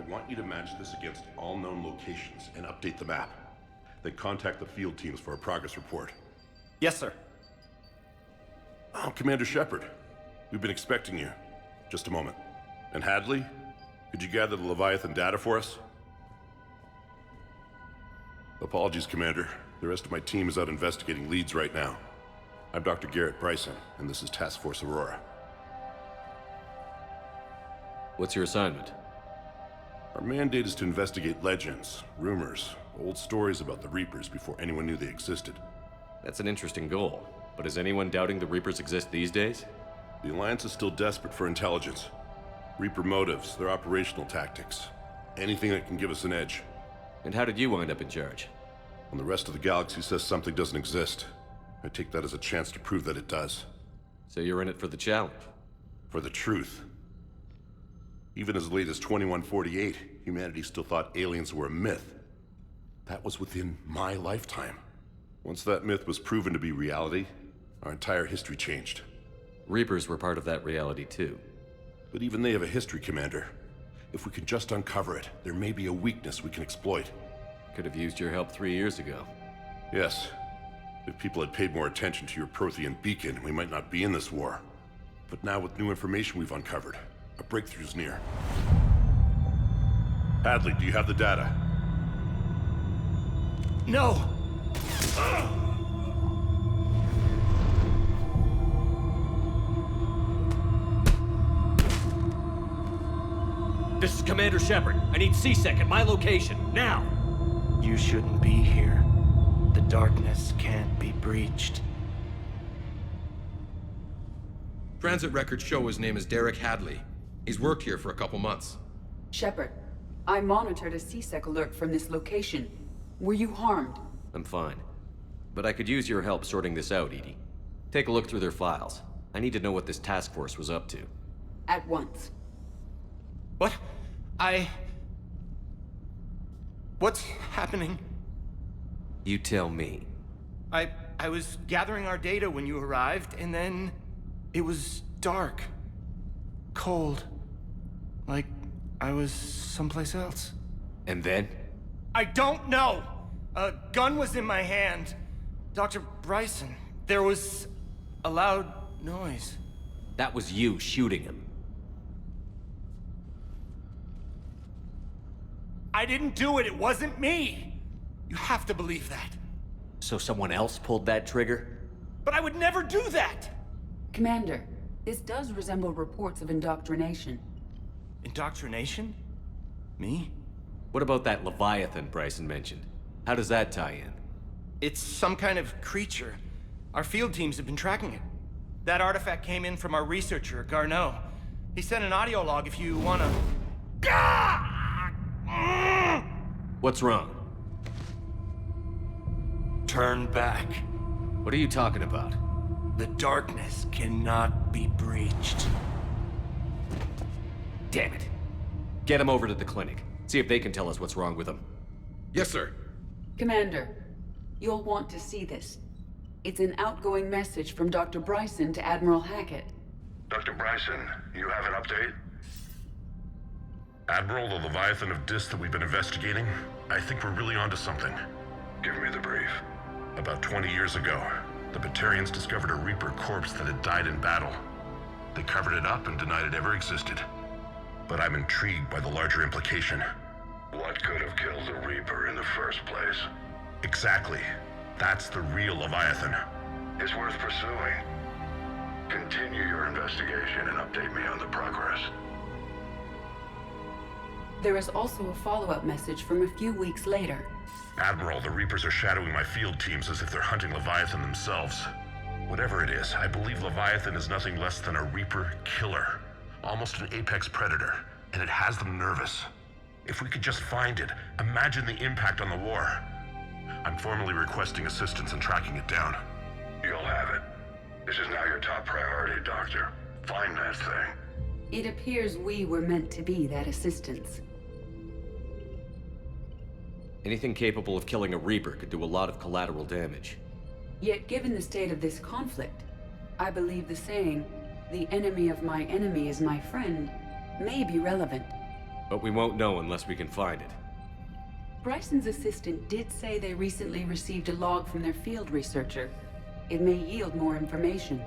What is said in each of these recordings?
want you to match this against all known locations and update the map. Then contact the field teams for a progress report. Yes, sir. Oh, Commander Shepard. We've been expecting you. Just a moment. And Hadley, could you gather the Leviathan data for us? Apologies, Commander. The rest of my team is out investigating leads right now. I'm Dr. Bryson, and this is Task Force Aurora. What's your assignment? Our mandate is to investigate legends, rumors, old stories about the Reapers before anyone knew they existed. That's an interesting goal, but is anyone doubting the Reapers exist these days? The Alliance is still desperate for intelligence. Reaper motives, their operational tactics. Anything that can give us an edge. And how did you wind up in charge? When the rest of the galaxy says something doesn't exist, I take that as a chance to prove that it does. So you're in it for the challenge? For the truth. Even as late as 2148, humanity still thought aliens were a myth. That was within my lifetime. Once that myth was proven to be reality, our entire history changed. Reapers were part of that reality too. But even they have a history, Commander. If we can just uncover it, there may be a weakness we can exploit. Could have used your help 3 years ago. Yes. If people had paid more attention to your Prothean beacon, we might not be in this war. But now with new information we've uncovered, a breakthrough's near. Hadley, do you have the data? No! This is Commander Shepard. I need C-Sec at my location, now! You shouldn't be here. The darkness can't be breached. Transit records show his name is Derek Hadley. He's worked here for a couple months. Shepard, I monitored a C-Sec alert from this location. Were you harmed? I'm fine. But I could use your help sorting this out, Edie. Take a look through their files. I need to know what this task force was up to. At once. What? What's happening? You tell me. I was gathering our data when you arrived, and then it was dark. Cold. Like I was someplace else. And then? I don't know! A gun was in my hand. Dr. Bryson, there was a loud noise. That was you shooting him. I didn't do it, it wasn't me! You have to believe that. So someone else pulled that trigger? But I would never do that! Commander, this does resemble reports of indoctrination. Indoctrination? Me? What about that Leviathan Bryson mentioned? How does that tie in? It's some kind of creature. Our field teams have been tracking it. That artifact came in from our researcher, Garneau. He sent an audio log if you wanna... What's wrong? Turn back. What are you talking about? The darkness cannot be breached. Damn it. Get him over to the clinic. See if they can tell us what's wrong with him. Yes, sir. Commander, you'll want to see this. It's an outgoing message from Dr. Bryson to Admiral Hackett. Dr. Bryson, you have an update? Admiral, the Leviathan of Dis that we've been investigating, I think we're really onto something. Give me the brief. About 20 years ago, the Batarians discovered a Reaper corpse that had died in battle. They covered it up and denied it ever existed. But I'm intrigued by the larger implication. What could have killed the Reaper in the first place? Exactly. That's the real Leviathan. It's worth pursuing. Continue your investigation and update me on the progress. There is also a follow-up message from a few weeks later. Admiral, the Reapers are shadowing my field teams as if they're hunting Leviathan themselves. Whatever it is, I believe Leviathan is nothing less than a Reaper killer. Almost an apex predator, and it has them nervous. If we could just find it, imagine the impact on the war. I'm formally requesting assistance in tracking it down. You'll have it. This is now your top priority, Doctor. Find that thing. It appears we were meant to be that assistance. Anything capable of killing a Reaper could do a lot of collateral damage. Yet given the state of this conflict, I believe the saying, "The enemy of my enemy is my friend," may be relevant. But we won't know unless we can find it. Bryson's assistant did say they recently received a log from their field researcher. It may yield more information.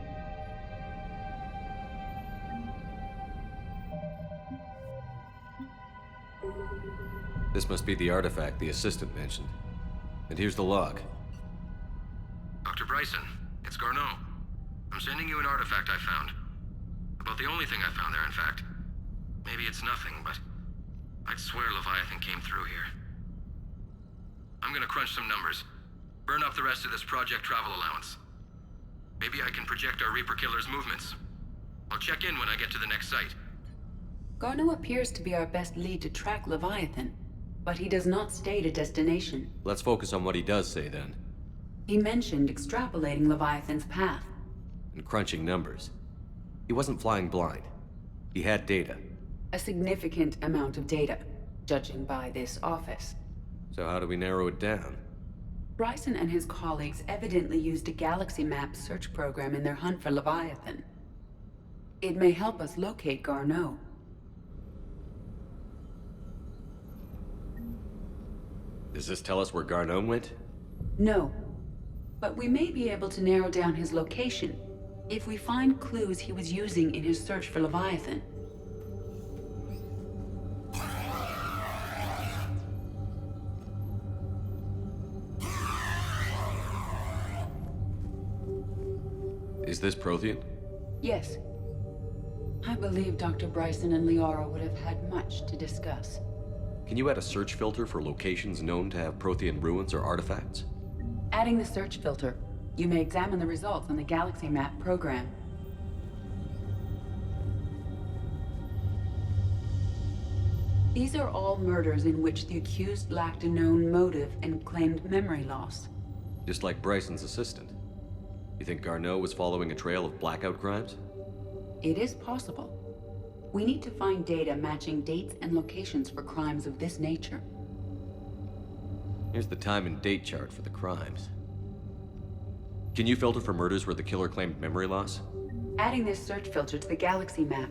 This must be the artifact the assistant mentioned. And here's the log. Dr. Bryson, it's Garneau. I'm sending you an artifact I found. About the only thing I found there, in fact. Maybe it's nothing, but I'd swear Leviathan came through here. I'm gonna crunch some numbers. Burn up the rest of this project travel allowance. Maybe I can project our Reaper Killer's movements. I'll check in when I get to the next site. Garneau appears to be our best lead to track Leviathan, but he does not state a destination. Let's focus on what he does say then. He mentioned extrapolating Leviathan's path. And crunching numbers. He wasn't flying blind. He had data. A significant amount of data, judging by this office. So how do we narrow it down? Bryson and his colleagues evidently used a galaxy map search program in their hunt for Leviathan. It may help us locate Garneau. Does this tell us where Garneau went? No, but we may be able to narrow down his location if we find clues he was using in his search for Leviathan. Is this Prothean? Yes. I believe Dr. Bryson and Liara would have had much to discuss. Can you add a search filter for locations known to have Prothean ruins or artifacts? Adding the search filter, you may examine the results on the galaxy map program. These are all murders in which the accused lacked a known motive and claimed memory loss. Just like Bryson's assistant. You think Garneau was following a trail of blackout crimes? It is possible. We need to find data matching dates and locations for crimes of this nature. Here's the time and date chart for the crimes. Can you filter for murders where the killer claimed memory loss? Adding this search filter to the galaxy map.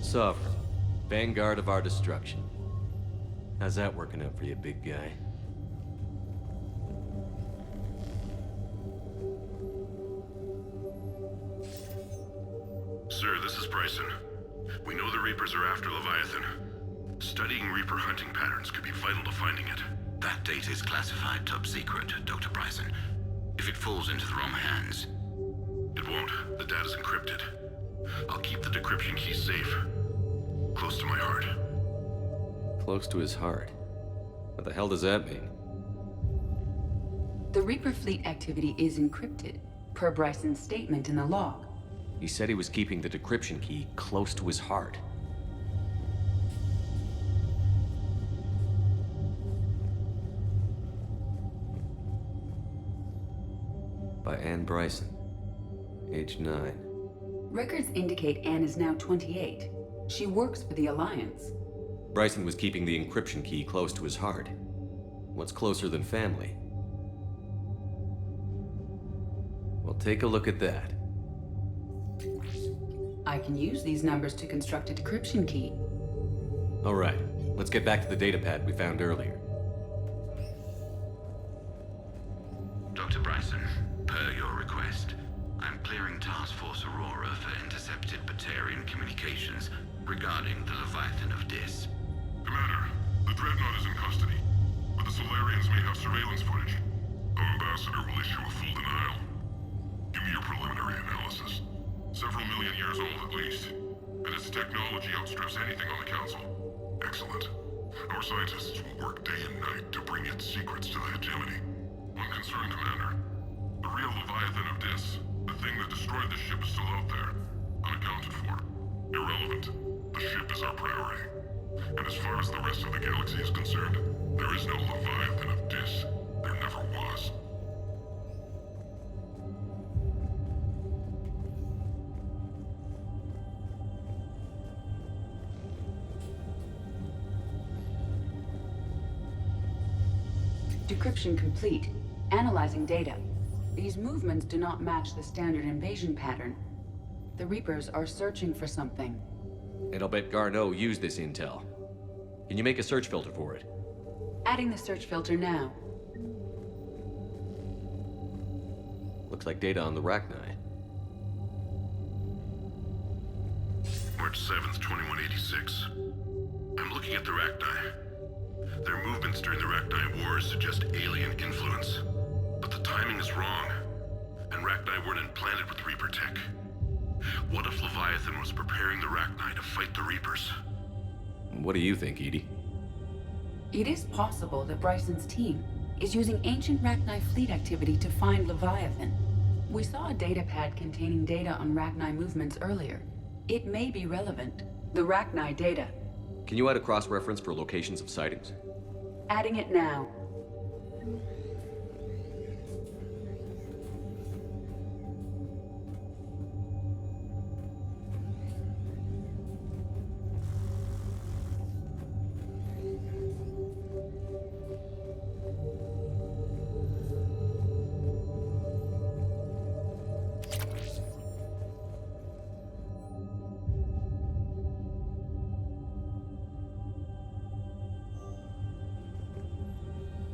Sovereign, vanguard of our destruction. How's that working out for you, big guy? Sir, this is Bryson. We know the Reapers are after Leviathan. Studying Reaper hunting patterns could be vital to finding it. That data is classified top secret, Dr. Bryson. If it falls into the wrong hands... It won't. The data's encrypted. I'll keep the decryption key safe. Close to my heart. Close to his heart. What the hell does that mean? The Reaper fleet activity is encrypted, per Bryson's statement in the log. He said he was keeping the decryption key close to his heart. By Anne Bryson, age 9. Records indicate Anne is now 28. She works for the Alliance. Bryson was keeping the encryption key close to his heart. What's closer than family? Well, take a look at that. I can use these numbers to construct a decryption key. All right, let's get back to the datapad we found earlier. Dr. Bryson, per your request, I'm clearing Task Force Aurora for intercepted Batarian communications regarding the Leviathan of Dis. Commander, the Dreadnought is in custody, but the Solarians may have surveillance footage. Our ambassador will issue a full denial. Give me your preliminary analysis. Several million years old at least, and its technology outstrips anything on the Council. Excellent. Our scientists will work day and night to bring its secrets to the hegemony. One concern, Commander. The real Leviathan of Dis, the thing that destroyed the ship, is still out there, unaccounted for. Irrelevant. The ship is our priority. And as far as the rest of the galaxy is concerned, there is no Leviathan of Dis. There never was. Decryption complete. Analyzing data. These movements do not match the standard invasion pattern. The Reapers are searching for something. And I'll bet Garneau used this intel. Can you make a search filter for it? Adding the search filter now. Looks like data on the Rachni. March 7th, 2186. I'm looking at the Rachni. Their movements during the Rachni Wars suggest alien influence. But the timing is wrong. And Rachni weren't implanted with Reaper tech. What if Leviathan was preparing the Rachni to fight the Reapers? What do you think, Edie? It is possible that Bryson's team is using ancient Rachni fleet activity to find Leviathan. We saw a datapad containing data on Rachni movements earlier. It may be relevant. The Rachni data. Can you add a cross-reference for locations of sightings? Adding it now.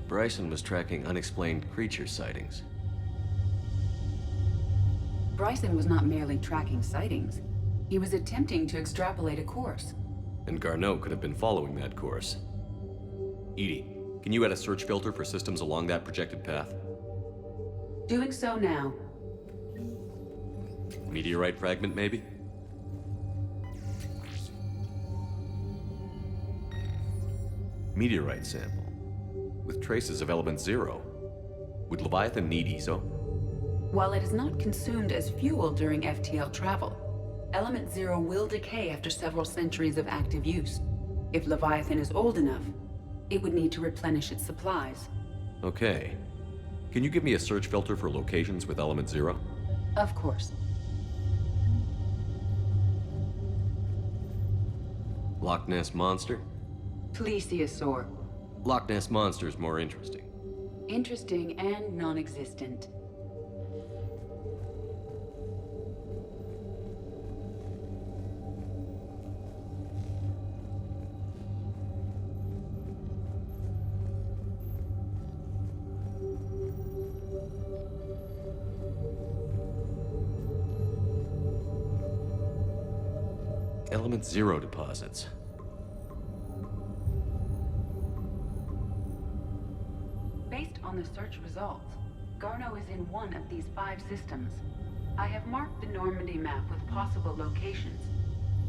Bryson was tracking unexplained creature sightings. Bryson was not merely tracking sightings. He was attempting to extrapolate a course. And Garneau could have been following that course. Edie, can you add a search filter for systems along that projected path? Doing so now. Meteorite fragment, maybe? Meteorite sample. With traces of element 0. Would Leviathan need ESO? While it is not consumed as fuel during FTL travel, element 0 will decay after several centuries of active use. If Leviathan is old enough, it would need to replenish its supplies. Okay. Can you give me a search filter for locations with element 0? Of course. Loch Ness Monster? Plesiosaur. Loch Ness Monster is more interesting. Interesting and non-existent. Element 0 deposits. Based on the search results, Garneau is in one of these 5 systems. I have marked the Normandy map with possible locations.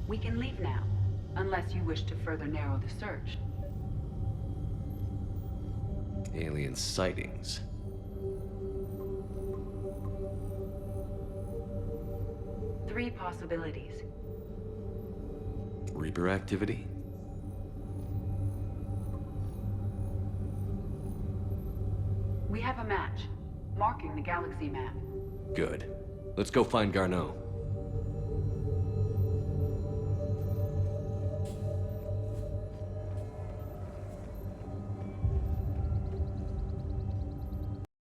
We can leave now, unless you wish to further narrow the search. Alien sightings. Three possibilities. Reaper activity? We have a match, marking the galaxy map. Good. Let's go find Garneau.